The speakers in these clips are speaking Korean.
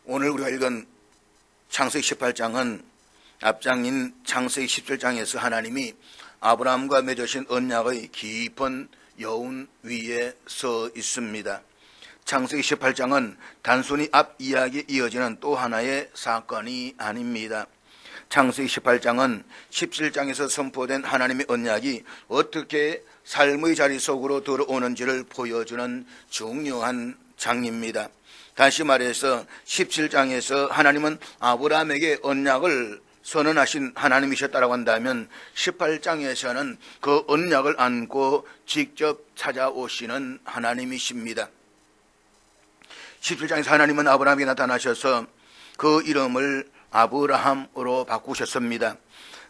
오늘 우리가 읽은 창세기 18장은 앞장인 창세기 17장에서 하나님이 아브라함과 맺으신 언약의 깊은 여운 위에 서 있습니다. 창세기 18장은 단순히 앞 이야기에 이어지는 또 하나의 사건이 아닙니다. 창세기 18장은 17장에서 선포된 하나님의 언약이 어떻게 삶의 자리 속으로 들어오는지를 보여주는 중요한 장입니다. 다시 말해서 17장에서 하나님은 아브라함에게 언약을 선언하신 하나님이셨다고 한다면 18장에서는 그 언약을 안고 직접 찾아오시는 하나님이십니다. 17장에서 하나님은 아브라함에게 나타나셔서 그 이름을 아브라함으로 바꾸셨습니다.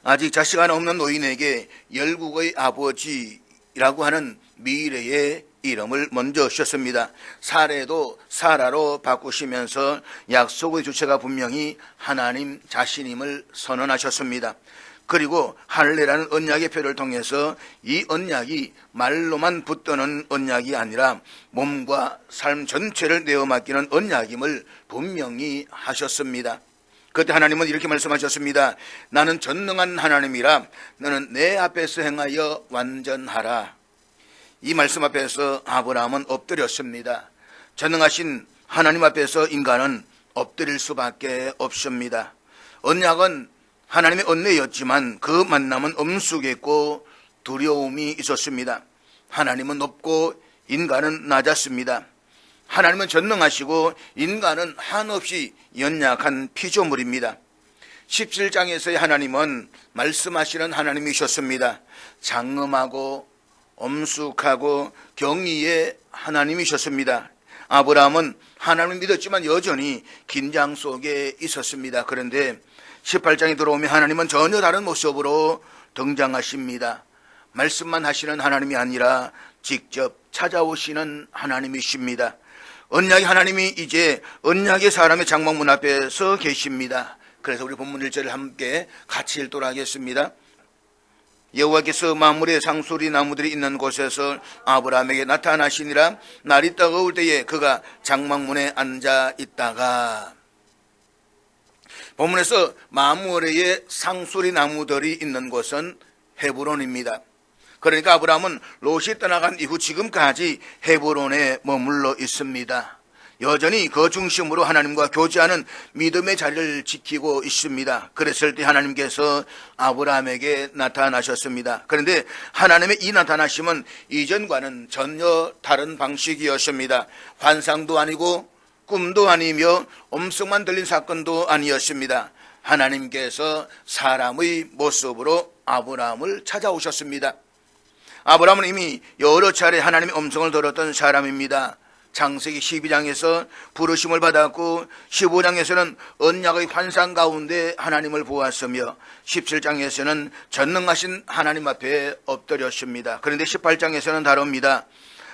아직 자식 하나 없는 노인에게 열국의 아버지라고 하는 미래의 이름을 먼저 주셨습니다. 사례도 사라로 바꾸시면서 약속의 주체가 분명히 하나님 자신임을 선언하셨습니다. 그리고 할례라는 언약의 표를 통해서 이 언약이 말로만 붙드는 언약이 아니라 몸과 삶 전체를 내어 맡기는 언약임을 분명히 하셨습니다. 그때 하나님은 이렇게 말씀하셨습니다. 나는 전능한 하나님이라 너는 내 앞에서 행하여 완전하라. 이 말씀 앞에서 아브라함은 엎드렸습니다. 전능하신 하나님 앞에서 인간은 엎드릴 수밖에 없습니다. 언약은 하나님의 은혜였지만 그 만남은 엄숙했고 두려움이 있었습니다. 하나님은 높고 인간은 낮았습니다. 하나님은 전능하시고 인간은 한없이 연약한 피조물입니다. 17장에서의 하나님은 말씀하시는 하나님이셨습니다. 장엄하고 엄숙하고 경의의 하나님이셨습니다. 아브라함은 하나님을 믿었지만 여전히 긴장 속에 있었습니다. 그런데 18장에 들어오면 하나님은 전혀 다른 모습으로 등장하십니다. 말씀만 하시는 하나님이 아니라 직접 찾아오시는 하나님이십니다. 언약의 하나님이 이제 언약의 사람의 장막문 앞에 서 계십니다. 그래서 우리 본문 1절을 함께 같이 읽도록 하겠습니다. 여호와께서 만물의 상수리 나무들이 있는 곳에서 아브라함에게 나타나시니라. 날이 따가울 때에 그가 장막문에 앉아 있다가. 본문에서 만물의 상수리 나무들이 있는 곳은 헤브론입니다. 그러니까 아브라함은 롯이 떠나간 이후 지금까지 헤브론에 머물러 있습니다. 여전히 그 중심으로 하나님과 교제하는 믿음의 자리를 지키고 있습니다. 그랬을 때 하나님께서 아브라함에게 나타나셨습니다. 그런데 하나님의 이 나타나심은 이전과는 전혀 다른 방식이었습니다. 환상도 아니고 꿈도 아니며 엄성만 들린 사건도 아니었습니다. 하나님께서 사람의 모습으로 아브라함을 찾아오셨습니다. 아브라함은 이미 여러 차례 하나님의 음성을 들었던 사람입니다. 창세기 12장에서 부르심을 받았고 15장에서는 언약의 환상 가운데 하나님을 보았으며 17장에서는 전능하신 하나님 앞에 엎드렸습니다. 그런데 18장에서는 다릅니다.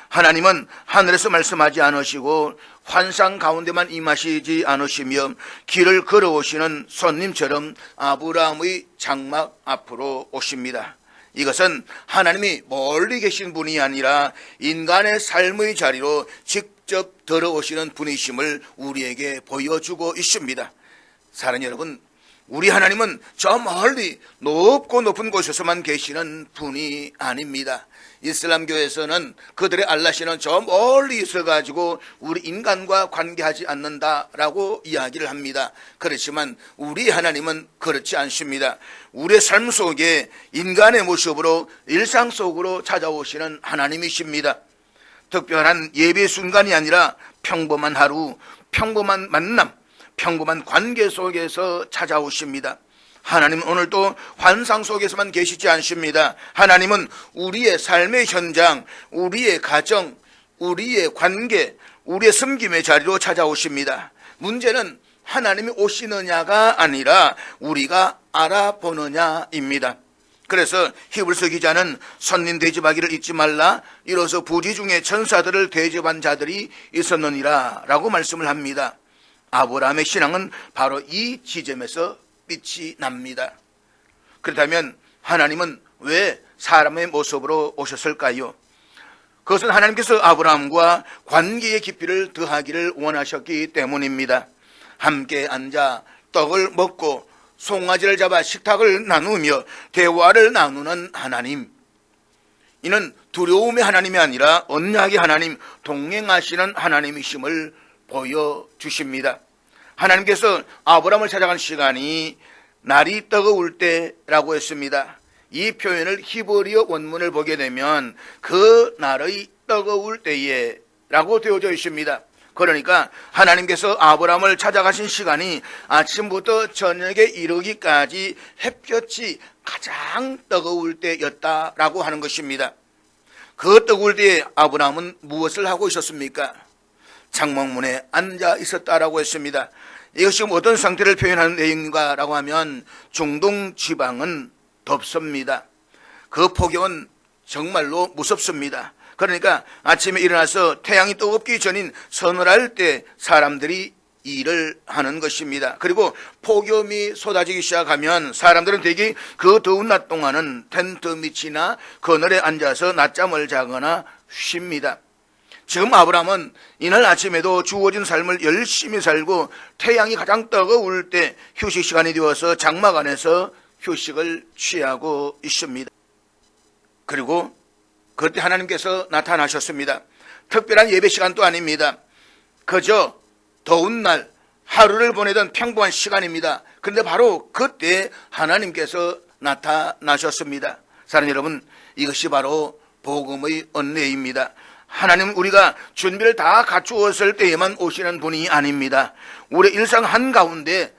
하나님은 하늘에서 말씀하지 않으시고 환상 가운데만 임하시지 않으시며 길을 걸어오시는 손님처럼 아브라함의 장막 앞으로 오십니다. 이것은 하나님이 멀리 계신 분이 아니라 인간의 삶의 자리로 직접 들어오시는 분이심을 우리에게 보여주고 있습니다. 사랑하는 여러분, 우리 하나님은 저 멀리 높고 높은 곳에서만 계시는 분이 아닙니다. 이슬람교에서는 그들의 알라시는 저 멀리 있어가지고 우리 인간과 관계하지 않는다라고 이야기를 합니다. 그렇지만 우리 하나님은 그렇지 않습니다. 우리의 삶 속에 인간의 모습으로 일상 속으로 찾아오시는 하나님이십니다. 특별한 예배 순간이 아니라 평범한 하루, 평범한 만남, 평범한 관계 속에서 찾아오십니다. 하나님은 오늘도 환상 속에서만 계시지 않습니다. 하나님은 우리의 삶의 현장, 우리의 가정, 우리의 관계, 우리의 섬김의 자리로 찾아오십니다. 문제는 하나님이 오시느냐가 아니라 우리가 알아보느냐입니다. 그래서 히브리서 기자는 손님 대접하기를 잊지 말라. 이로써 부지 중에 천사들을 대접한 자들이 있었느니라 라고 말씀을 합니다. 아브라함의 신앙은 바로 이 지점에서 빛이 납니다. 그렇다면 하나님은 왜 사람의 모습으로 오셨을까요? 그것은 하나님께서 아브라함과 관계의 깊이를 더하기를 원하셨기 때문입니다. 함께 앉아 떡을 먹고 송아지를 잡아 식탁을 나누며 대화를 나누는 하나님, 이는 두려움의 하나님이 아니라 언약의 하나님, 동행하시는 하나님이심을 보여주십니다. 하나님께서 아브라함을 찾아간 시간이 날이 뜨거울 때라고 했습니다. 이 표현을 히브리어 원문을 보게 되면 그 날의 뜨거울 때에 라고 되어져 있습니다. 그러니까 하나님께서 아브라함을 찾아가신 시간이 아침부터 저녁에 이르기까지 햇볕이 가장 뜨거울 때였다라고 하는 것입니다. 그 뜨거울 때에 아브라함은 무엇을 하고 있었습니까? 장막문에 앉아 있었다라고 했습니다. 이것이 어떤 상태를 표현하는 내용인가라고 하면 중동 지방은 덥습니다. 그 폭염은 정말로 무섭습니다. 그러니까 아침에 일어나서 태양이 뜨겁기 전인 서늘할 때 사람들이 일을 하는 것입니다. 그리고 폭염이 쏟아지기 시작하면 사람들은 대개 그 더운 낮 동안은 텐트 밑이나 그늘에 앉아서 낮잠을 자거나 쉽니다. 지금 아브라함은 이날 아침에도 주어진 삶을 열심히 살고 태양이 가장 뜨거울 때 휴식 시간이 되어서 장막 안에서 휴식을 취하고 있습니다. 그리고 그때 하나님께서 나타나셨습니다. 특별한 예배 시간도 아닙니다. 그저 더운 날 하루를 보내던 평범한 시간입니다. 그런데 바로 그때 하나님께서 나타나셨습니다. 사랑하는 여러분, 이것이 바로 복음의 은혜입니다. 하나님은 우리가 준비를 다 갖추었을 때에만 오시는 분이 아닙니다. 우리 일상 한가운데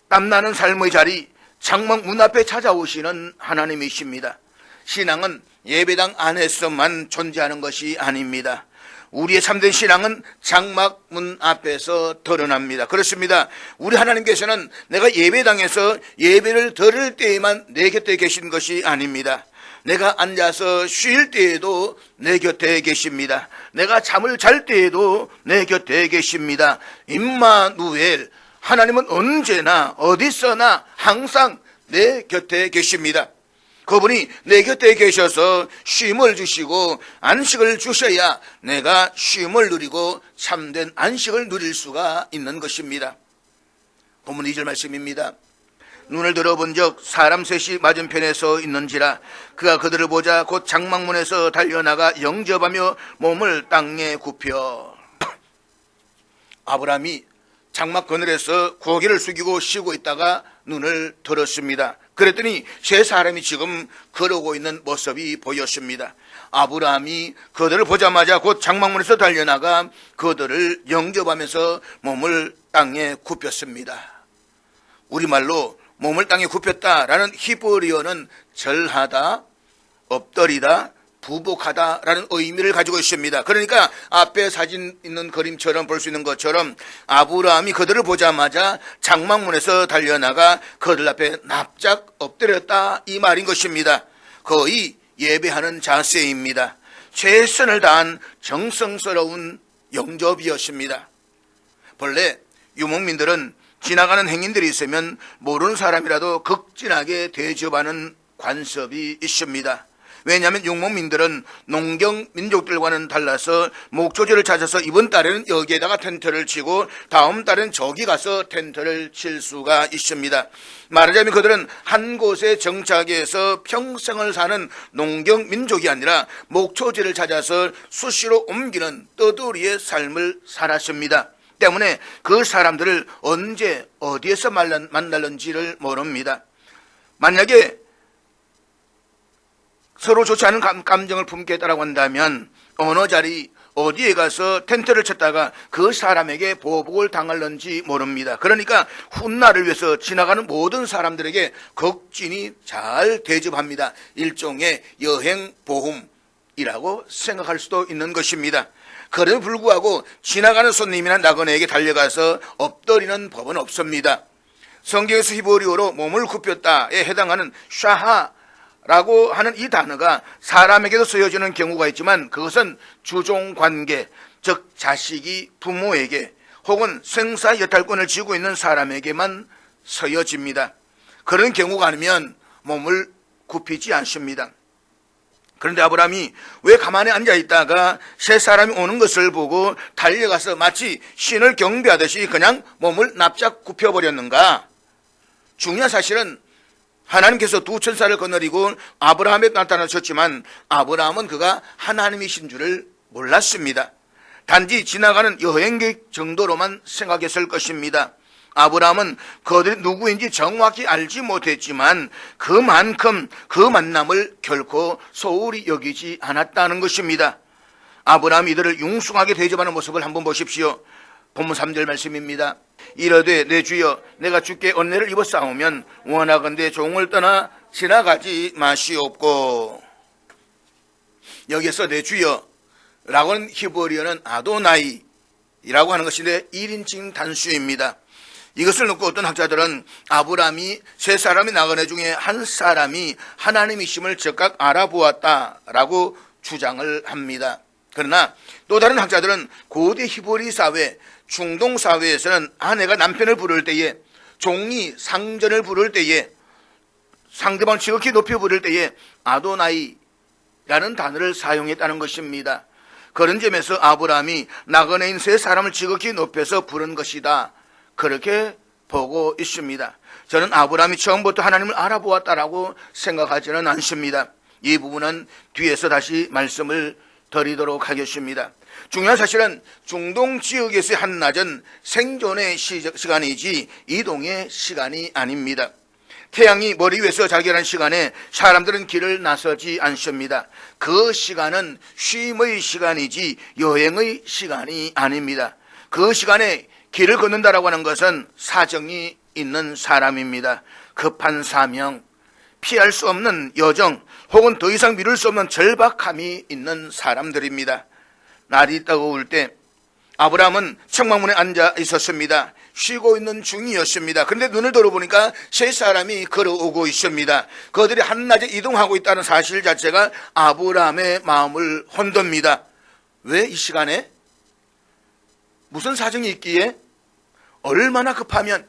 땀나는 삶의 자리, 장막 문 앞에 찾아오시는 하나님이십니다. 신앙은 예배당 안에서만 존재하는 것이 아닙니다. 우리의 참된 신앙은 장막 문 앞에서 드러납니다. 그렇습니다. 우리 하나님께서는 내가 예배당에서 예배를 드릴 때에만 내 곁에 계신 것이 아닙니다. 내가 앉아서 쉴 때에도 내 곁에 계십니다. 내가 잠을 잘 때에도 내 곁에 계십니다. 임마누엘, 하나님은 언제나 어디서나 항상 내 곁에 계십니다. 그분이 내 곁에 계셔서 쉼을 주시고 안식을 주셔야 내가 쉼을 누리고 참된 안식을 누릴 수가 있는 것입니다. 본문 2절 말씀입니다. 눈을 들어본 적 사람 셋이 맞은편에 서 있는지라 그가 그들을 보자 곧 장막문에서 달려나가 영접하며 몸을 땅에 굽혀. 아브라함이 장막 그늘에서 고개를 숙이고 쉬고 있다가 눈을 들었습니다. 그랬더니 세 사람이 지금 걸어오고 있는 모습이 보였습니다. 아브라함이 그들을 보자마자 곧 장막문에서 달려나가 그들을 영접하면서 몸을 땅에 굽혔습니다. 우리말로 몸을 땅에 굽혔다라는 히브리어는 절하다, 엎드리다, 부복하다라는 의미를 가지고 있습니다. 그러니까 앞에 사진 있는 그림처럼 볼 수 있는 것처럼 아브라함이 그들을 보자마자 장막문에서 달려나가 그들 앞에 납작 엎드렸다, 이 말인 것입니다. 거의 예배하는 자세입니다. 최선을 다한 정성스러운 영접이었습니다. 본래 유목민들은 지나가는 행인들이 있으면 모르는 사람이라도 극진하게 대접하는 관습이 있습니다. 왜냐하면 유목민들은 농경 민족들과는 달라서 목초지를 찾아서 이번 달에는 여기에다가 텐트를 치고 다음 달에는 저기 가서 텐트를 칠 수가 있습니다. 말하자면 그들은 한 곳에 정착해서 평생을 사는 농경 민족이 아니라 목초지를 찾아서 수시로 옮기는 떠돌이의 삶을 살았습니다. 때문에 그 사람들을 언제 어디에서 만날는지를 모릅니다. 만약에 서로 좋지 않은 감정을 품겠다라고 한다면 어느 자리 어디에 가서 텐트를 쳤다가 그 사람에게 보복을 당할는지 모릅니다. 그러니까 훗날을 위해서 지나가는 모든 사람들에게 극진히 잘 대접합니다. 일종의 여행보험이라고 생각할 수도 있는 것입니다. 그럼에도 불구하고 지나가는 손님이나 나그네에게 달려가서 엎드리는 법은 없습니다. 성경에서 히브리어로 몸을 굽혔다에 해당하는 샤하라고 하는 이 단어가 사람에게도 쓰여지는 경우가 있지만 그것은 주종관계, 즉 자식이 부모에게 혹은 생사 여탈권을 쥐고 있는 사람에게만 쓰여집니다. 그런 경우가 아니면 몸을 굽히지 않습니다. 그런데 아브라함이 왜 가만히 앉아 있다가 세 사람이 오는 것을 보고 달려가서 마치 신을 경배하듯이 그냥 몸을 납작 굽혀버렸는가? 중요한 사실은 하나님께서 두 천사를 거느리고 아브라함에 나타나셨지만 아브라함은 그가 하나님이신 줄을 몰랐습니다. 단지 지나가는 여행객 정도로만 생각했을 것입니다. 아브라함은 그들이 누구인지 정확히 알지 못했지만 그만큼 그 만남을 결코 소홀히 여기지 않았다는 것입니다. 아브라함이 이들을 융숭하게 대접하는 모습을 한번 보십시오. 본문 3절 말씀입니다. 이르되 내 주여 내가 주께 은혜를 입어 싸우면 원하건대 종을 떠나 지나가지 마시옵고. 여기서 내 주여 라고는 히브리어는 아도나이라고 하는 것인데 1인칭 단수입니다. 이것을 놓고 어떤 학자들은 아브라함이 세 사람이 나그네 중에 한 사람이 하나님이심을 즉각 알아보았다라고 주장을 합니다. 그러나 또 다른 학자들은 고대 히브리 사회, 중동 사회에서는 아내가 남편을 부를 때에, 종이 상전을 부를 때에, 상대방을 지극히 높여 부를 때에 아도나이라는 단어를 사용했다는 것입니다. 그런 점에서 아브라함이 나그네인 세 사람을 지극히 높여서 부른 것이다, 그렇게 보고 있습니다. 저는 아브라함이 처음부터 하나님을 알아보았다라고 생각하지는 않습니다. 이 부분은 뒤에서 다시 말씀을 드리도록 하겠습니다. 중요한 사실은 중동 지역에서의 한낮은 생존의 시간이지 이동의 시간이 아닙니다. 태양이 머리 위에서 자결한 시간에 사람들은 길을 나서지 않습니다. 그 시간은 쉼의 시간이지 여행의 시간이 아닙니다. 그 시간에 길을 걷는다라고 하는 것은 사정이 있는 사람입니다. 급한 사명, 피할 수 없는 여정, 혹은 더 이상 미룰 수 없는 절박함이 있는 사람들입니다. 날이 뜨거울 때 아브라함은 청망문에 앉아 있었습니다. 쉬고 있는 중이었습니다. 그런데 눈을 들어보니까 세 사람이 걸어오고 있습니다. 그들이 한낮에 이동하고 있다는 사실 자체가 아브라함의 마음을 흔듭니다. 왜 이 시간에? 무슨 사정이 있기에? 얼마나 급하면?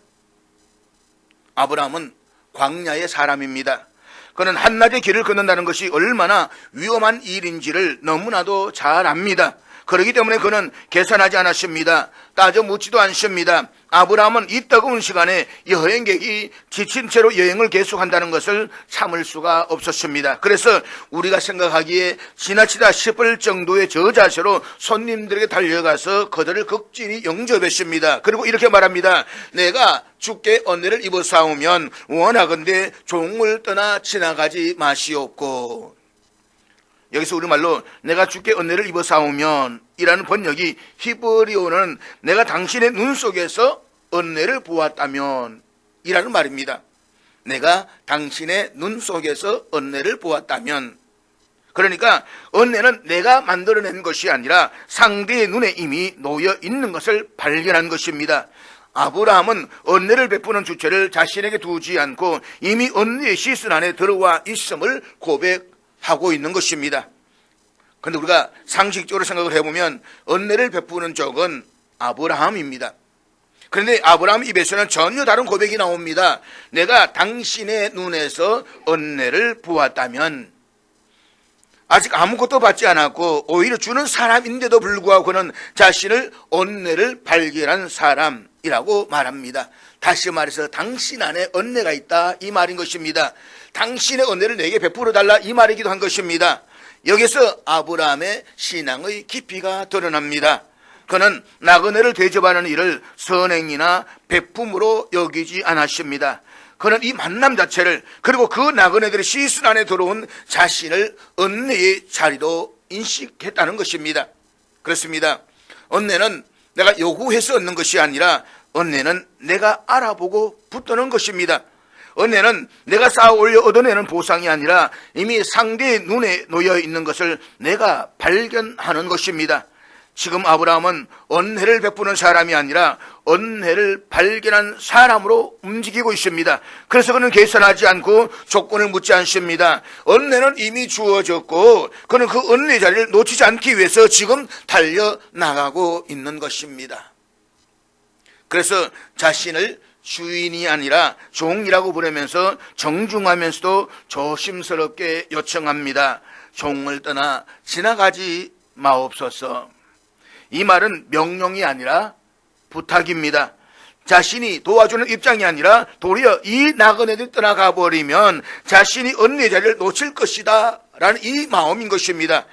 아브라함은 광야의 사람입니다. 그는 한낮에 길을 걷는다는 것이 얼마나 위험한 일인지를 너무나도 잘 압니다. 그렇기 때문에 그는 계산하지 않았습니다. 따져 묻지도 않습니다. 아브라함은 이 뜨거운 시간에 여행객이 지친 채로 여행을 계속한다는 것을 참을 수가 없었습니다. 그래서 우리가 생각하기에 지나치다 싶을 정도의 저 자세로 손님들에게 달려가서 그들을 극진히 영접했습니다. 그리고 이렇게 말합니다. 내가 주께 은혜를 입어 싸우면 원하건대 종을 떠나 지나가지 마시옵고. 여기서 우리말로 내가 주께 은혜를 입어 싸우면 이라는 번역이 히브리어는 내가 당신의 눈 속에서 은혜를 보았다면 이라는 말입니다. 내가 당신의 눈 속에서 은혜를 보았다면, 그러니까 은혜는 내가 만들어낸 것이 아니라 상대의 눈에 이미 놓여 있는 것을 발견한 것입니다. 아브라함은 은혜를 베푸는 주체를 자신에게 두지 않고 이미 은혜의 시선 안에 들어와 있음을 고백하고 있는 것입니다. 그런데 우리가 상식적으로 생각을 해보면 은혜를 베푸는 쪽은 아브라함입니다. 그런데 아브라함 입에서는 전혀 다른 고백이 나옵니다. 내가 당신의 눈에서 은혜를 보았다면, 아직 아무것도 받지 않았고 오히려 주는 사람인데도 불구하고 그는 자신을 은혜를 발견한 사람이라고 말합니다. 다시 말해서 당신 안에 은혜가 있다, 이 말인 것입니다. 당신의 은혜를 내게 베풀어 달라, 이 말이기도 한 것입니다. 여기서 아브라함의 신앙의 깊이가 드러납니다. 그는 나그네를 대접하는 일을 선행이나 베품으로 여기지 않았습니다. 그는 이 만남 자체를, 그리고 그 나그네들의 시선 안에 들어온 자신을 은혜의 자리로 인식했다는 것입니다. 그렇습니다. 은혜는 내가 요구해서 얻는 것이 아니라 은혜는 내가 알아보고 붙드는 것입니다. 은혜는 내가 쌓아 올려 얻어내는 보상이 아니라 이미 상대의 눈에 놓여 있는 것을 내가 발견하는 것입니다. 지금 아브라함은 은혜를 베푸는 사람이 아니라 은혜를 발견한 사람으로 움직이고 있습니다. 그래서 그는 계산하지 않고 조건을 묻지 않습니다. 은혜는 이미 주어졌고 그는 그 은혜의 자리를 놓치지 않기 위해서 지금 달려나가고 있는 것입니다. 그래서 자신을 주인이 아니라 종이라고 부르면서 정중하면서도 조심스럽게 요청합니다. 종을 떠나 지나가지 마옵소서. 이 말은 명령이 아니라 부탁입니다. 자신이 도와주는 입장이 아니라 도리어 이 나그네들이 떠나가 버리면 자신이 은혜의 자리를 놓칠 것이다 라는 이 마음인 것입니다.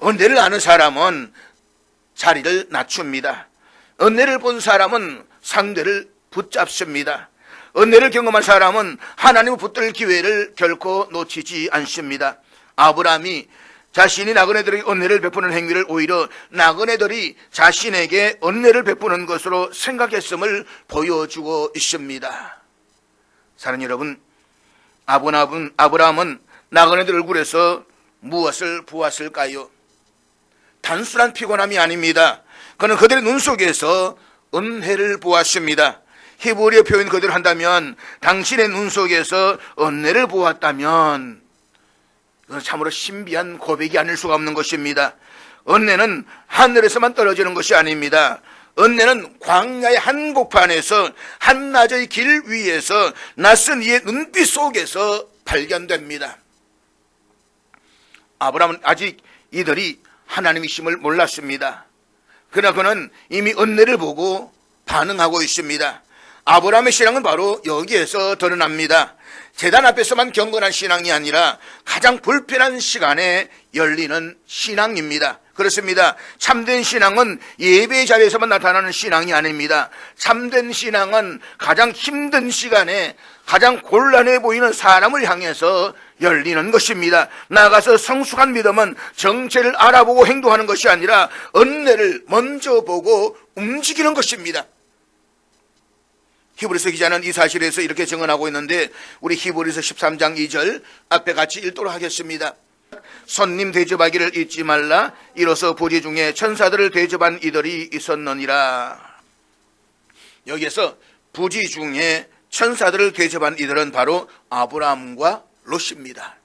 은혜를 아는 사람은 자리를 낮춥니다. 은혜를 본 사람은 상대를 붙잡습니다. 은혜를 경험한 사람은 하나님을 붙들 기회를 결코 놓치지 않습니다. 아브라함이 자신이 나그네들에게 은혜를 베푸는 행위를 오히려 나그네들이 자신에게 은혜를 베푸는 것으로 생각했음을 보여주고 있습니다. 사랑하는 여러분, 아브라함은 나그네들 얼굴에서 무엇을 보았을까요? 단순한 피곤함이 아닙니다. 그는 그들의 눈 속에서 은혜를 보았습니다. 히브리어 표현 그대로 한다면 당신의 눈 속에서 은혜를 보았다면 이건 참으로 신비한 고백이 아닐 수가 없는 것입니다. 은혜는 하늘에서만 떨어지는 것이 아닙니다. 은혜는 광야의 한복판에서 한낮의 길 위에서 낯선 이의 눈빛 속에서 발견됩니다. 아브라함은 아직 이들이 하나님이심을 몰랐습니다. 그러나 그는 이미 은혜를 보고 반응하고 있습니다. 아브라함의 신앙은 바로 여기에서 드러납니다. 제단 앞에서만 경건한 신앙이 아니라 가장 불편한 시간에 열리는 신앙입니다. 그렇습니다. 참된 신앙은 예배 자리에서만 나타나는 신앙이 아닙니다. 참된 신앙은 가장 힘든 시간에 가장 곤란해 보이는 사람을 향해서 열리는 것입니다. 나아가서 성숙한 믿음은 정체를 알아보고 행동하는 것이 아니라 은혜를 먼저 보고 움직이는 것입니다. 히브리서 기자는 이 사실에서 이렇게 증언하고 있는데 우리 히브리서 13장 2절 앞에 같이 읽도록 하겠습니다. 손님 대접하기를 잊지 말라. 이로써 부지 중에 천사들을 대접한 이들이 있었느니라. 여기에서 부지 중에 천사들을 대접한 이들은 바로 아브라함과 롯입니다.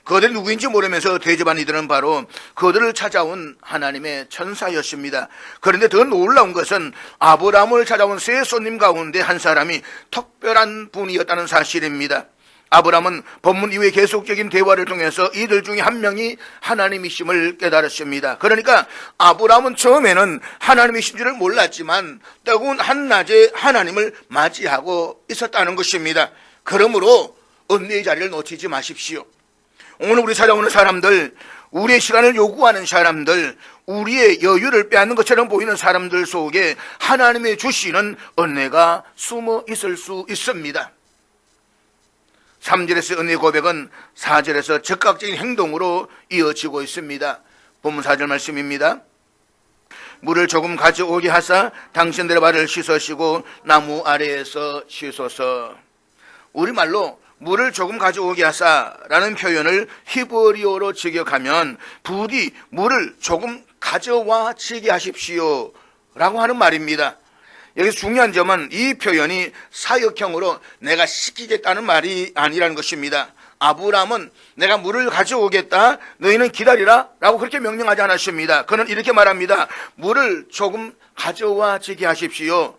그들이 누구인지 모르면서 대접한 이들은 바로 그들을 찾아온 하나님의 천사였습니다. 그런데 더 놀라운 것은 아브라함을 찾아온 세 손님 가운데 한 사람이 특별한 분이었다는 사실입니다. 아브라함은 본문 이후의 계속적인 대화를 통해서 이들 중에 한 명이 하나님이심을 깨달았습니다. 그러니까 아브라함은 처음에는 하나님이신 줄을 몰랐지만 뜨거운 한낮에 하나님을 맞이하고 있었다는 것입니다. 그러므로 은혜의 자리를 놓치지 마십시오. 오늘 우리 찾아오는 사람들, 우리의 시간을 요구하는 사람들, 우리의 여유를 빼앗는 것처럼 보이는 사람들 속에 하나님의 주시는 은혜가 숨어 있을 수 있습니다. 3절에서 은혜 고백은 4절에서 즉각적인 행동으로 이어지고 있습니다. 본문 4절 말씀입니다. 물을 조금 가져오게 하사 당신들의 발을 씻으시고 나무 아래에서 씻소서. 우리말로 물을 조금 가져오게 하사라는 표현을 히브리어로 직역하면 부디 물을 조금 가져와 지게 하십시오 라고 하는 말입니다. 여기서 중요한 점은 이 표현이 사역형으로 내가 시키겠다는 말이 아니라는 것입니다. 아브라함은 내가 물을 가져오겠다, 너희는 기다리라 라고 그렇게 명령하지 않았습니다. 그는 이렇게 말합니다. 물을 조금 가져와 지게 하십시오.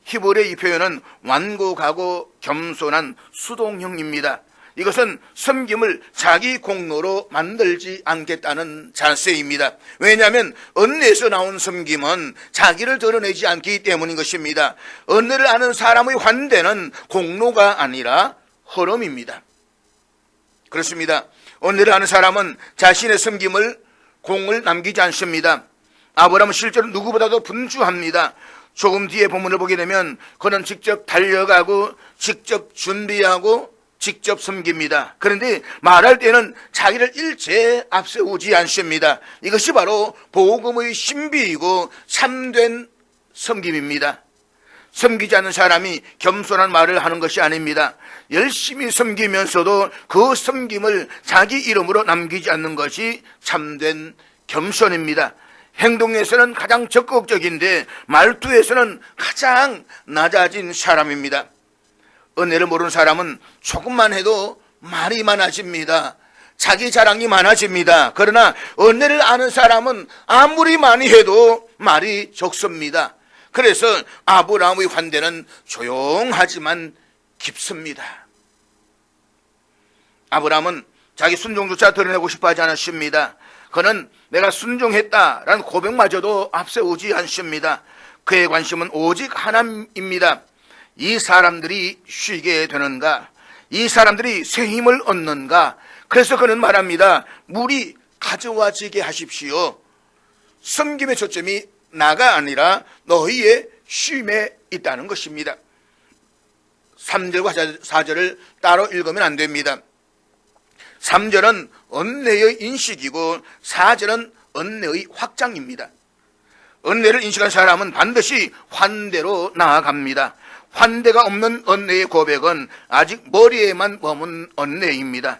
히브리의 이 표현은 완곡하고 겸손한 수동형입니다. 이것은 섬김을 자기 공로로 만들지 않겠다는 자세입니다. 왜냐하면 은혜에서 나온 섬김은 자기를 드러내지 않기 때문인 것입니다. 은혜를 아는 사람의 환대는 공로가 아니라 허름입니다. 그렇습니다. 은혜를 아는 사람은 자신의 섬김을 공을 남기지 않습니다. 아브라함은 실제로 누구보다도 분주합니다. 조금 뒤에 본문을 보게 되면 그는 직접 달려가고 직접 준비하고 직접 섬깁니다. 그런데 말할 때는 자기를 일체 앞세우지 않습니다. 이것이 바로 복음의 신비이고 참된 섬김입니다. 섬기지 않는 사람이 겸손한 말을 하는 것이 아닙니다. 열심히 섬기면서도 그 섬김을 자기 이름으로 남기지 않는 것이 참된 겸손입니다. 행동에서는 가장 적극적인데 말투에서는 가장 낮아진 사람입니다. 은혜를 모르는 사람은 조금만 해도 말이 많아집니다. 자기 자랑이 많아집니다. 그러나 은혜를 아는 사람은 아무리 많이 해도 말이 적습니다. 그래서 아브라함의 환대는 조용하지만 깊습니다. 아브라함은 자기 순종조차 드러내고 싶어 하지 않았습니다. 그는 내가 순종했다라는 고백마저도 앞세우지 않습니다. 그의 관심은 오직 하나님입니다. 이 사람들이 쉬게 되는가? 이 사람들이 새 힘을 얻는가? 그래서 그는 말합니다. 물이 가져와지게 하십시오. 섬김의 초점이 나가 아니라 너희의 쉼에 있다는 것입니다. 3절과 4절을 따로 읽으면 안 됩니다. 3절은 은혜의 인식이고 4절은 은혜의 확장입니다. 은혜를 인식한 사람은 반드시 환대로 나아갑니다. 환대가 없는 은혜의 고백은 아직 머리에만 머문 은혜입니다.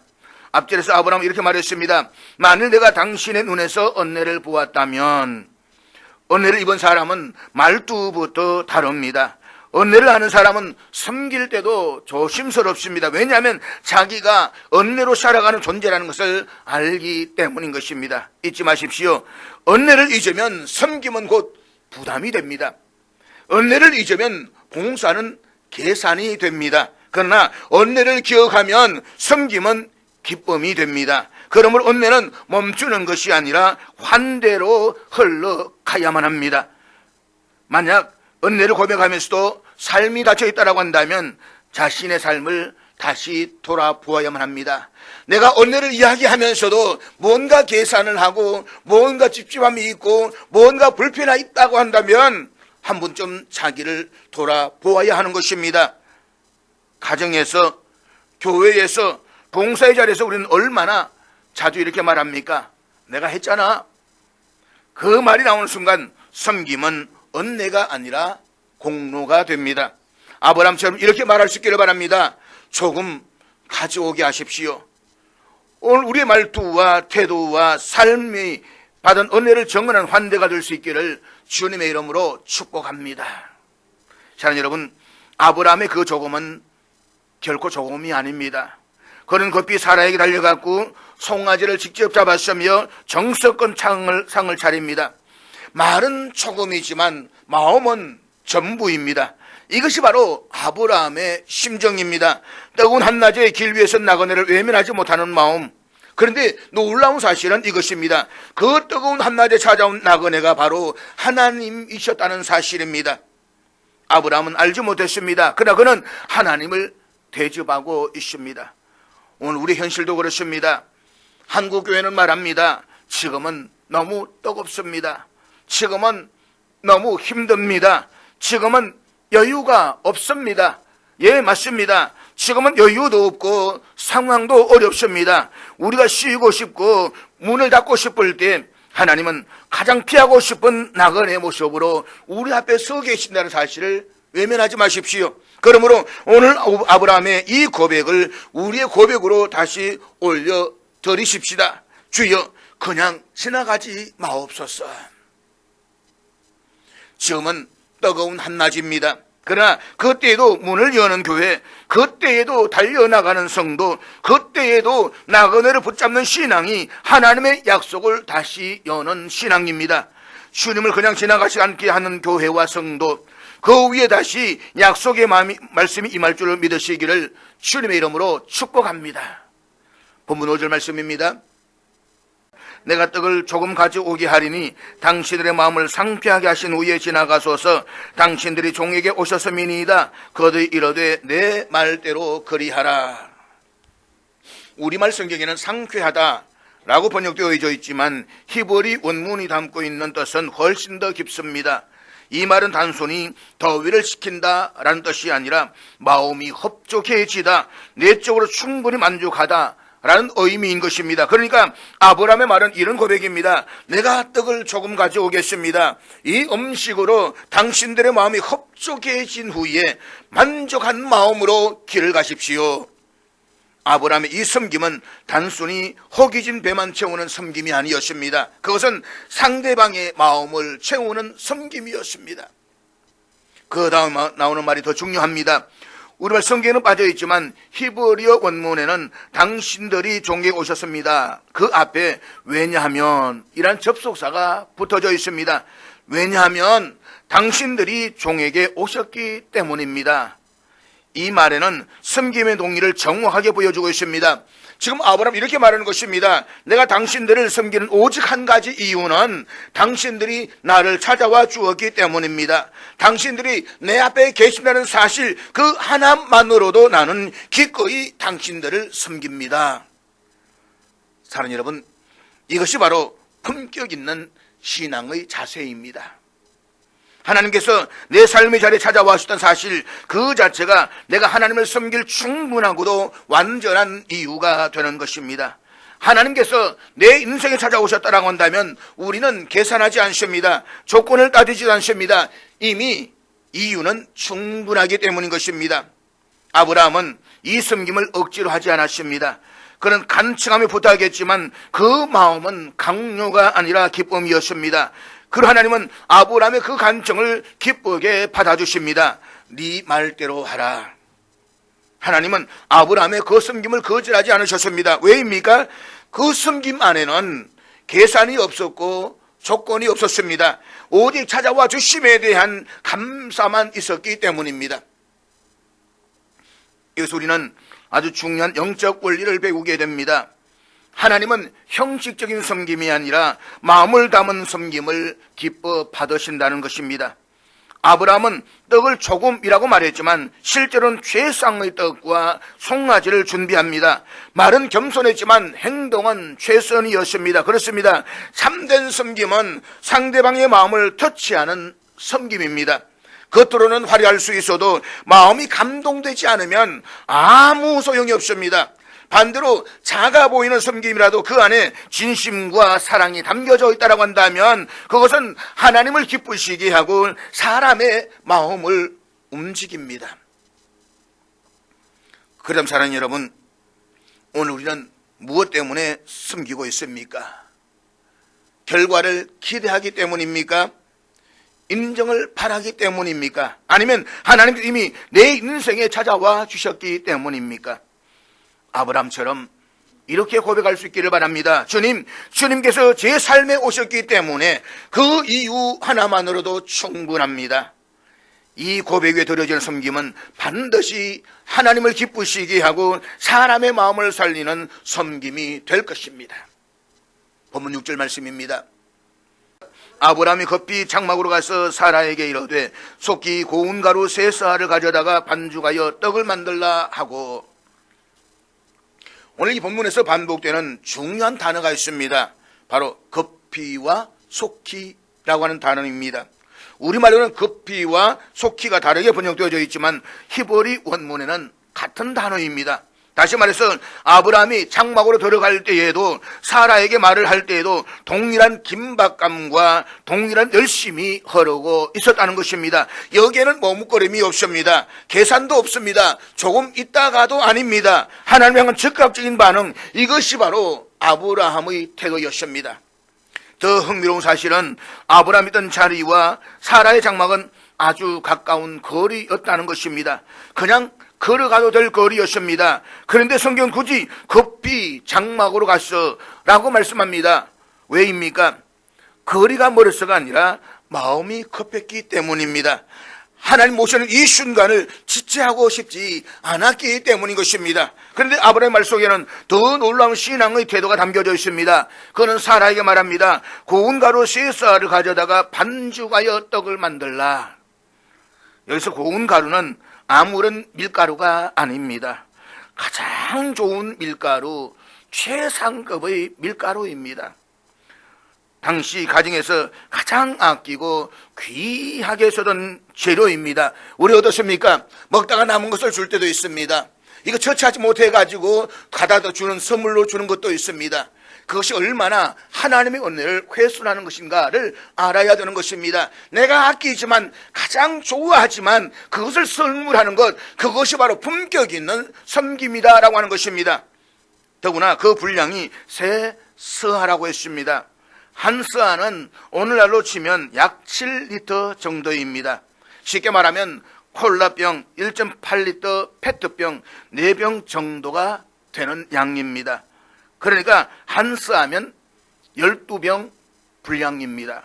앞절에서 아브라함은 이렇게 말했습니다. 만일 내가 당신의 눈에서 은혜를 보았다면, 은혜를 입은 사람은 말투부터 다릅니다. 은혜를 아는 사람은 섬길 때도 조심스럽습니다. 왜냐하면 자기가 은혜로 살아가는 존재라는 것을 알기 때문인 것입니다. 잊지 마십시오. 은혜를 잊으면 섬김은 곧 부담이 됩니다. 은혜를 잊으면 봉사는 계산이 됩니다. 그러나 은혜를 기억하면 섬김은 기쁨이 됩니다. 그러므로 은혜는 멈추는 것이 아니라 환대로 흘러가야만 합니다. 만약 은혜를 고백하면서도 삶이 닫혀있다고 한다면 자신의 삶을 다시 돌아보아야만 합니다. 내가 은혜를 이야기하면서도 뭔가 계산을 하고 뭔가 찝찝함이 있고 뭔가 불편함이 있다고 한다면 한 번쯤 자기를 돌아보아야 하는 것입니다. 가정에서, 교회에서, 봉사의 자리에서 우리는 얼마나 자주 이렇게 말합니까? 내가 했잖아. 그 말이 나오는 순간 섬김은 은혜가 아니라 공로가 됩니다. 아브라함처럼 이렇게 말할 수 있기를 바랍니다. 조금 가져오게 하십시오. 오늘 우리의 말투와 태도와 삶이 받은 은혜를 정언한 환대가 될 수 있기를 주님의 이름으로 축복합니다. 사랑하는 여러분, 아브라함의 그 조금은 결코 조금이 아닙니다. 그는 급히 사라에게 달려갔고 송아지를 직접 잡았으며 정성껏 상을 차립니다. 말은 조금이지만 마음은 전부입니다. 이것이 바로 아브라함의 심정입니다. 뜨거운 한낮에 길 위에서 나그네를 외면하지 못하는 마음. 그런데 놀라운 사실은 이것입니다. 그 뜨거운 한낮에 찾아온 나그네가 바로 하나님이셨다는 사실입니다. 아브라함은 알지 못했습니다. 그러나 그는 하나님을 대접하고 있습니다. 오늘 우리 현실도 그렇습니다. 한국교회는 말합니다. 지금은 너무 뜨겁습니다. 지금은 너무 힘듭니다. 지금은 여유가 없습니다. 예, 맞습니다. 지금은 여유도 없고 상황도 어렵습니다. 우리가 쉬고 싶고 문을 닫고 싶을 때 하나님은 가장 피하고 싶은 나그네 모습으로 우리 앞에 서 계신다는 사실을 외면하지 마십시오. 그러므로 오늘 아브라함의 이 고백을 우리의 고백으로 다시 올려드리십시다. 주여, 그냥 지나가지 마옵소서. 지금은 뜨거운 한낮입니다. 그러나 그때에도 문을 여는 교회, 그때에도 달려나가는 성도, 그때에도 나그네를 붙잡는 신앙이 하나님의 약속을 다시 여는 신앙입니다. 주님을 그냥 지나가지 않게 하는 교회와 성도, 그 위에 다시 약속의 말씀이 임할 줄을 믿으시기를 주님의 이름으로 축복합니다. 본문 5절 말씀입니다. 내가 떡을 조금 가져오게 하리니 당신들의 마음을 상피하게 하신 후에 지나가소서. 당신들이 종에게 오셨음이니이다. 그들이 이르되 내 말대로 그리하라. 우리말 성경에는 상쾌하다 라고 번역되어 있지만 히브리 원문이 담고 있는 뜻은 훨씬 더 깊습니다. 이 말은 단순히 더위를 식힌다 라는 뜻이 아니라 마음이 흡족해지다, 내적으로 충분히 만족하다 라는 의미인 것입니다. 그러니까 아브라함의 말은 이런 고백입니다. 내가 떡을 조금 가져오겠습니다. 이 음식으로 당신들의 마음이 흡족해진 후에 만족한 마음으로 길을 가십시오. 아브라함의 이 섬김은 단순히 허기진 배만 채우는 섬김이 아니었습니다. 그것은 상대방의 마음을 채우는 섬김이었습니다. 그 다음 나오는 말이 더 중요합니다. 우리말 성경에는 빠져있지만 히브리어 원문에는 당신들이 종에게 오셨습니다. 그 앞에 왜냐하면 이란 접속사가 붙어져 있습니다. 왜냐하면 당신들이 종에게 오셨기 때문입니다. 이 말에는 섬김의 동의를 정확하게 보여주고 있습니다. 지금 아브라함이 이렇게 말하는 것입니다. 내가 당신들을 섬기는 오직 한 가지 이유는 당신들이 나를 찾아와 주었기 때문입니다. 당신들이 내 앞에 계신다는 사실 그 하나만으로도 나는 기꺼이 당신들을 섬깁니다. 사랑하는 여러분, 이것이 바로 품격 있는 신앙의 자세입니다. 하나님께서 내 삶의 자리에 찾아와 주셨던 사실 그 자체가 내가 하나님을 섬길 충분하고도 완전한 이유가 되는 것입니다. 하나님께서 내 인생에 찾아오셨다라고 한다면 우리는 계산하지 않습니다. 조건을 따지지 않습니다. 이미 이유는 충분하기 때문인 것입니다. 아브라함은 이 섬김을 억지로 하지 않았습니다. 그는 간청하며 부탁했지만 그 마음은 강요가 아니라 기쁨이었습니다. 그 하나님은 아브라함의 그 간청을 기쁘게 받아주십니다. 네 말대로 하라. 하나님은 아브라함의 그 섬김을 거절하지 않으셨습니다. 왜입니까? 그 섬김 안에는 계산이 없었고 조건이 없었습니다. 오직 찾아와 주심에 대한 감사만 있었기 때문입니다. 여기서 우리는 아주 중요한 영적 원리를 배우게 됩니다. 하나님은 형식적인 섬김이 아니라 마음을 담은 섬김을 기뻐 받으신다는 것입니다. 아브라함은 떡을 조금이라고 말했지만 실제로는 최상의 떡과 송아지를 준비합니다. 말은 겸손했지만 행동은 최선이었습니다. 그렇습니다. 참된 섬김은 상대방의 마음을 터치하는 섬김입니다. 겉으로는 화려할 수 있어도 마음이 감동되지 않으면 아무 소용이 없습니다. 반대로 작아 보이는 섬김이라도 그 안에 진심과 사랑이 담겨져 있다고 한다면 그것은 하나님을 기쁘시게 하고 사람의 마음을 움직입니다. 그럼 사랑하는 여러분, 오늘 우리는 무엇 때문에 섬기고 있습니까? 결과를 기대하기 때문입니까? 인정을 바라기 때문입니까? 아니면 하나님께서 이미 내 인생에 찾아와 주셨기 때문입니까? 아브라함처럼 이렇게 고백할 수 있기를 바랍니다. 주님께서 제 삶에 오셨기 때문에 그 이유 하나만으로도 충분합니다. 이 고백 위에 드려지는 섬김은 반드시 하나님을 기쁘시게 하고 사람의 마음을 살리는 섬김이 될 것입니다. 본문 6절 말씀입니다. 아브라함이 급히 장막으로 가서 사라에게 이르되 속히 고운 가루 세 사알을 가져다가 반죽하여 떡을 만들라 하고, 오늘 이 본문에서 반복되는 중요한 단어가 있습니다. 바로 급히와 속히라고 하는 단어입니다. 우리말로는 급히와 속히가 다르게 번역되어져 있지만 히브리 원문에는 같은 단어입니다. 다시 말해서 아브라함이 장막으로 들어갈 때에도 사라에게 말을 할 때에도 동일한 긴박감과 동일한 열심이 흐르고 있었다는 것입니다. 여기에는 머뭇거림이 없습니다. 계산도 없습니다. 조금 있다가도 아닙니다. 하나님을 향한 즉각적인 반응, 이것이 바로 아브라함의 태도였습니다. 더 흥미로운 사실은 아브라함이 있던 자리와 사라의 장막은 아주 가까운 거리였다는 것입니다. 그냥 걸어가도 될 거리였습니다. 그런데 성경은 굳이 급히 장막으로 갔어 라고 말씀합니다. 왜입니까? 거리가 멀어서가 아니라 마음이 급했기 때문입니다. 하나님 모시는 이 순간을 지체하고 싶지 않았기 때문인 것입니다. 그런데 아브라함의 말 속에는 더 놀라운 신앙의 태도가 담겨져 있습니다. 그는 사라에게 말합니다. 고운 가루 세 쌀을 가져다가 반죽하여 떡을 만들라. 여기서 고운 가루는 아무런 밀가루가 아닙니다. 가장 좋은 밀가루, 최상급의 밀가루입니다. 당시 가정에서 가장 아끼고 귀하게 쓰던 재료입니다. 우리 어떻습니까? 먹다가 남은 것을 줄 때도 있습니다. 이거 처치하지 못해가지고 가다 주는 선물로 주는 것도 있습니다. 그것이 얼마나 하나님의 은혜를 회수하는 것인가를 알아야 되는 것입니다. 내가 아끼지만 가장 좋아하지만 그것을 선물하는 것, 그것이 바로 품격 있는 섬김이다라고 하는 것입니다. 더구나 그 분량이 세 스아라고 했습니다. 한 스아는 오늘날로 치면 약 7리터 정도입니다. 쉽게 말하면 콜라병 1.8리터 페트병 4병 정도가 되는 양입니다. 그러니까 한 스아면 12병 분량입니다.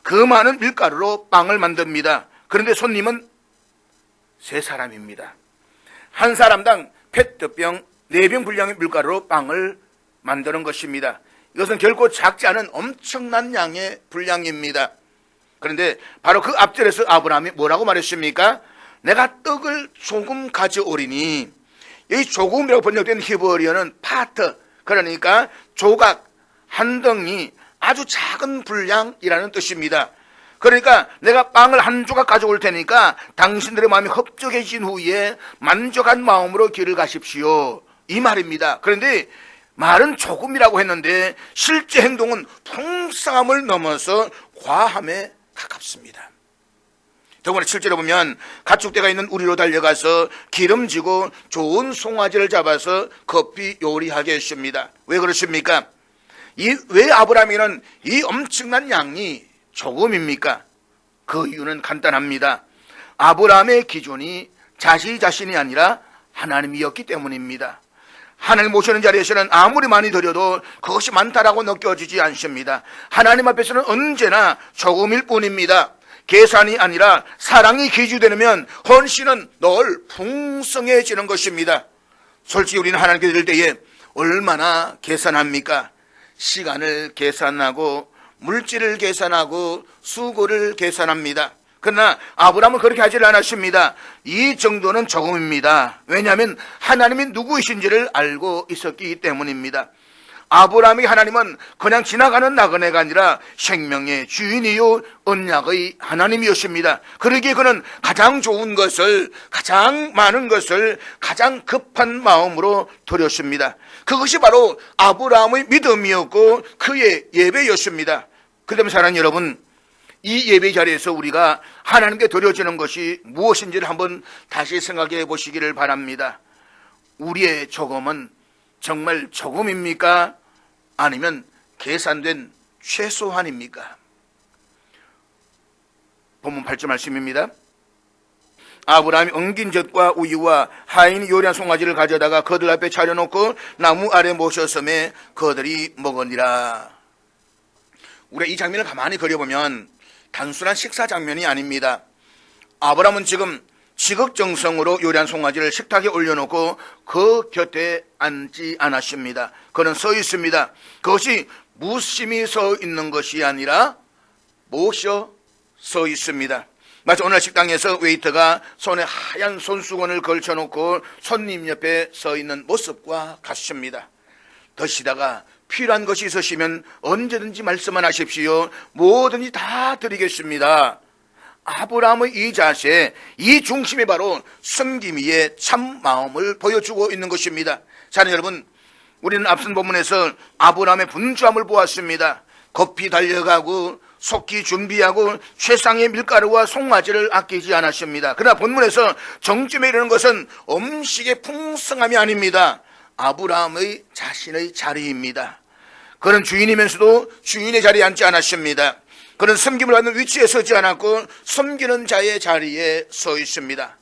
그 많은 밀가루로 빵을 만듭니다. 그런데 손님은 세 사람입니다. 한 사람당 페트병 4병 분량의 밀가루로 빵을 만드는 것입니다. 이것은 결코 작지 않은 엄청난 양의 분량입니다. 그런데 바로 그 앞절에서 아브라함이 뭐라고 말했습니까? 내가 떡을 조금 가져오리니, 이 조금이라고 번역된 히브리어는 파트, 그러니까 조각, 한 덩이, 아주 작은 분량이라는 뜻입니다. 그러니까 내가 빵을 한 조각 가져올 테니까 당신들의 마음이 흡족해진 후에 만족한 마음으로 길을 가십시오, 이 말입니다. 그런데 말은 조금이라고 했는데 실제 행동은 풍성함을 넘어서 과함에 가깝습니다. 더구나 실제로 보면 가축대가 있는 우리로 달려가서 기름지고 좋은 송아지를 잡아서 급히 요리하게 했습니다. 왜 그렇습니까? 왜 아브라함에게는 이 엄청난 양이 조금입니까? 그 이유는 간단합니다. 아브라함의 기준이 자신이 아니라 하나님이었기 때문입니다. 하나님 모시는 자리에서는 아무리 많이 드려도 그것이 많다라고 느껴지지 않습니다. 하나님 앞에서는 언제나 조금일 뿐입니다. 계산이 아니라 사랑이 기준되면 헌신은 늘 풍성해지는 것입니다. 솔직히 우리는 하나님께 드릴 때에 얼마나 계산합니까? 시간을 계산하고 물질을 계산하고 수고를 계산합니다. 그러나 아브라함은 그렇게 하질 않았습니다. 이 정도는 조금입니다. 왜냐하면 하나님이 누구이신지를 알고 있었기 때문입니다. 아브라함의 하나님은 그냥 지나가는 나그네가 아니라 생명의 주인이요 언약의 하나님이었습니다. 그러기에 그는 가장 좋은 것을, 가장 많은 것을 가장 급한 마음으로 드렸습니다. 그것이 바로 아브라함의 믿음이었고 그의 예배였습니다. 그 다음에 사랑하는 여러분, 이 예배 자리에서 우리가 하나님께 드려지는 것이 무엇인지를 한번 다시 생각해 보시기를 바랍니다. 우리의 조금은 정말 조금입니까? 아니면 계산된 최소한입니까? 본문 8절 말씀입니다. 아브라함이 엉긴 젖과 우유와 하인이 요리한 송아지를 가져다가 그들 앞에 차려놓고 나무 아래 모셨음에 그들이 먹으니라. 우리가 이 장면을 가만히 그려보면 단순한 식사 장면이 아닙니다. 아브라함은 지금 지극정성으로 요리한 송아지를 식탁에 올려놓고 그 곁에 앉지 않았습니다. 그는 서 있습니다. 그것이 무심히 서 있는 것이 아니라 모셔 서 있습니다. 마치 오늘 식당에서 웨이터가 손에 하얀 손수건을 걸쳐놓고 손님 옆에 서 있는 모습과 같습니다. 드시다가 필요한 것이 있으시면 언제든지 말씀만 하십시오. 뭐든지 다 드리겠습니다. 아브라함의 이 자세, 이 중심이 바로 섬김이의 참 마음을 보여주고 있는 것입니다. 자, 여러분, 우리는 앞선 본문에서 아브라함의 분주함을 보았습니다. 급히 달려가고 속히 준비하고 최상의 밀가루와 송아지를 아끼지 않았습니다. 그러나 본문에서 정점에 이르는 것은 음식의 풍성함이 아닙니다. 아브라함의 자신의 자리입니다. 그는 주인이면서도 주인의 자리에 앉지 않았습니다. 그는 섬김을 받는 위치에 서지 않았고 섬기는 자의 자리에 서 있습니다.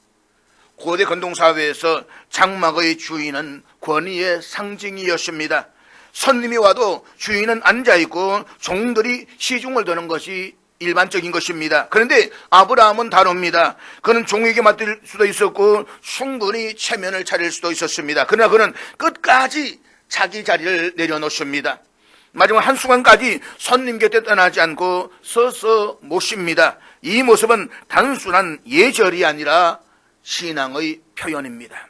고대 건동사회에서 장막의 주인은 권위의 상징이었습니다. 손님이 와도 주인은 앉아있고 종들이 시중을 드는 것이 일반적인 것입니다. 그런데 아브라함은 다릅니다. 그는 종에게 맡길 수도 있었고 충분히 체면을 차릴 수도 있었습니다. 그러나 그는 끝까지 자기 자리를 내려놓습니다. 마지막 한순간까지 손님 곁에 떠나지 않고 서서 모십니다. 이 모습은 단순한 예절이 아니라 신앙의 표현입니다.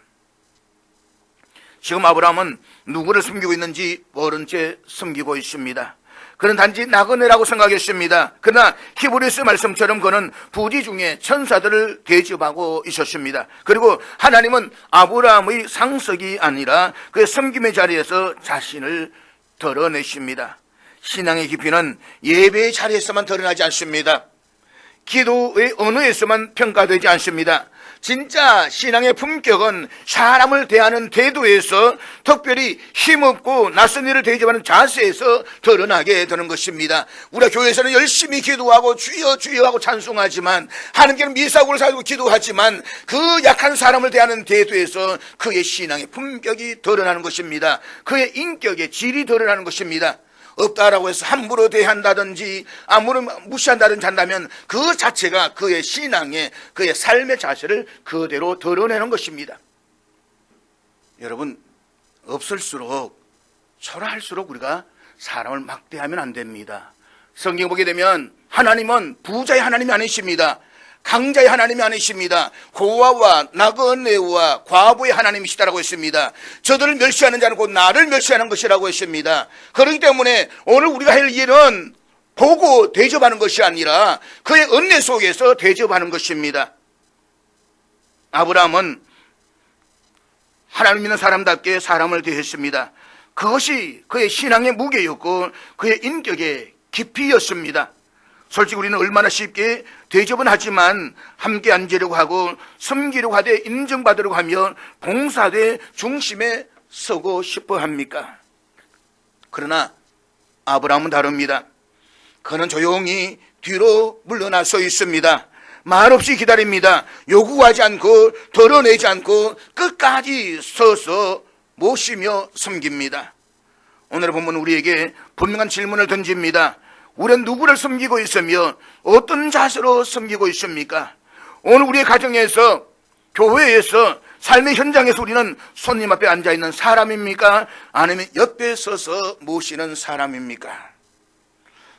지금 아브라함은 누구를 섬기고 있는지 모른 채 섬기고 있습니다. 그는 단지 나그네라고 생각했습니다. 그러나 히브리서 말씀처럼 그는 부지 중에 천사들을 대접하고 있었습니다. 그리고 하나님은 아브라함의 상석이 아니라 그의 섬김의 자리에서 자신을 드러내십니다. 신앙의 깊이는 예배의 자리에서만 드러나지 않습니다. 기도의 언어에서만 평가되지 않습니다. 진짜 신앙의 품격은 사람을 대하는 태도에서, 특별히 힘없고 낯선 일을 대접하는 자세에서 드러나게 되는 것입니다. 우리가 교회에서는 열심히 기도하고 주여 주여 하고 찬송하지만, 하나님께는 미사고를 사고 기도하지만 그 약한 사람을 대하는 태도에서 그의 신앙의 품격이 드러나는 것입니다. 그의 인격의 질이 드러나는 것입니다. 없다라고 해서 함부로 대한다든지 아무런 무시한다든지 한다면 그 자체가 그의 신앙의 그의 삶의 자세를 그대로 드러내는 것입니다. 여러분, 없을수록 초라할수록 우리가 사람을 막대하면 안 됩니다. 성경 보게 되면 하나님은 부자의 하나님이 아니십니다. 강자의 하나님이 아니십니다. 고아와 나그네와 과부의 하나님이시다라고 했습니다. 저들을 멸시하는 자는 곧 나를 멸시하는 것이라고 했습니다. 그렇기 때문에 오늘 우리가 할 일은 보고 대접하는 것이 아니라 그의 은혜 속에서 대접하는 것입니다. 아브라함은 하나님 믿는 사람답게 사람을 대했습니다. 그것이 그의 신앙의 무게였고 그의 인격의 깊이였습니다. 솔직히 우리는 얼마나 쉽게 대접은 하지만 함께 앉으려고 하고 섬기려고 하되 인정받으려고 하며 봉사대 중심에 서고 싶어 합니까? 그러나 아브라함은 다릅니다. 그는 조용히 뒤로 물러나서 있습니다. 말없이 기다립니다. 요구하지 않고 덜어내지 않고 끝까지 서서 모시며 섬깁니다. 오늘 본문 우리에게 분명한 질문을 던집니다. 우리는 누구를 섬기고 있으며 어떤 자세로 섬기고 있습니까? 오늘 우리의 가정에서, 교회에서, 삶의 현장에서 우리는 손님 앞에 앉아있는 사람입니까? 아니면 옆에 서서 모시는 사람입니까?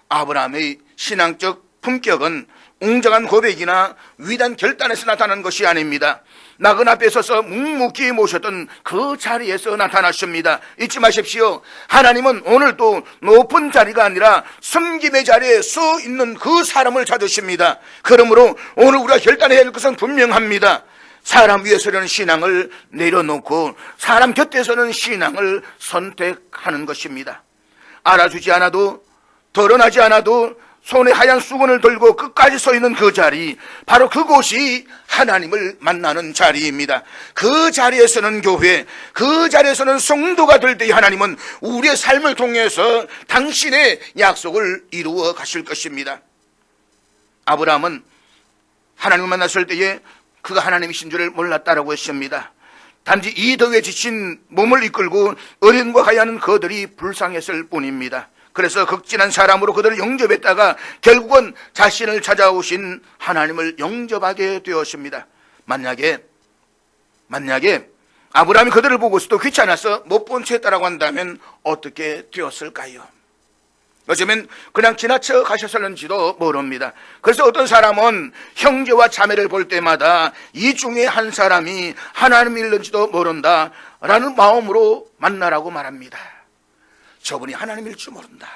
아브라함의 신앙적 품격은 웅장한 고백이나 위대한 결단에서 나타나는 것이 아닙니다. 나그네 앞에 서서 묵묵히 모셨던 그 자리에서 나타났습니다. 잊지 마십시오. 하나님은 오늘도 높은 자리가 아니라 섬김의 자리에 서 있는 그 사람을 찾으십니다. 그러므로 오늘 우리가 결단해야 할 것은 분명합니다. 사람 위에서는 신앙을 내려놓고 사람 곁에서는 신앙을 선택하는 것입니다. 알아주지 않아도, 드러나지 않아도 손에 하얀 수건을 들고 끝까지 서 있는 그 자리, 바로 그곳이 하나님을 만나는 자리입니다. 그 자리에서는 교회, 그 자리에서는 성도가 될 때에 하나님은 우리의 삶을 통해서 당신의 약속을 이루어 가실 것입니다. 아브라함은 하나님을 만났을 때에 그가 하나님이신 줄을 몰랐다라고 했습니다. 단지 이 더위에 지친 몸을 이끌고 어린과 가야하는 그들이 불쌍했을 뿐입니다. 그래서 극진한 사람으로 그들을 영접했다가 결국은 자신을 찾아오신 하나님을 영접하게 되었습니다. 만약에 아브라함이 그들을 보고서도 귀찮아서 못 본 채 했다라고 한다면 어떻게 되었을까요? 어쩌면 그냥 지나쳐 가셨을는지도 모릅니다. 그래서 어떤 사람은 형제와 자매를 볼 때마다 이 중에 한 사람이 하나님을 믿는지도 모른다라는 마음으로 만나라고 말합니다. 저분이 하나님일 줄 모른다.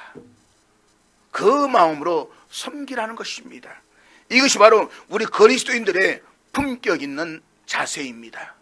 그 마음으로 섬기라는 것입니다. 이것이 바로 우리 그리스도인들의 품격 있는 자세입니다.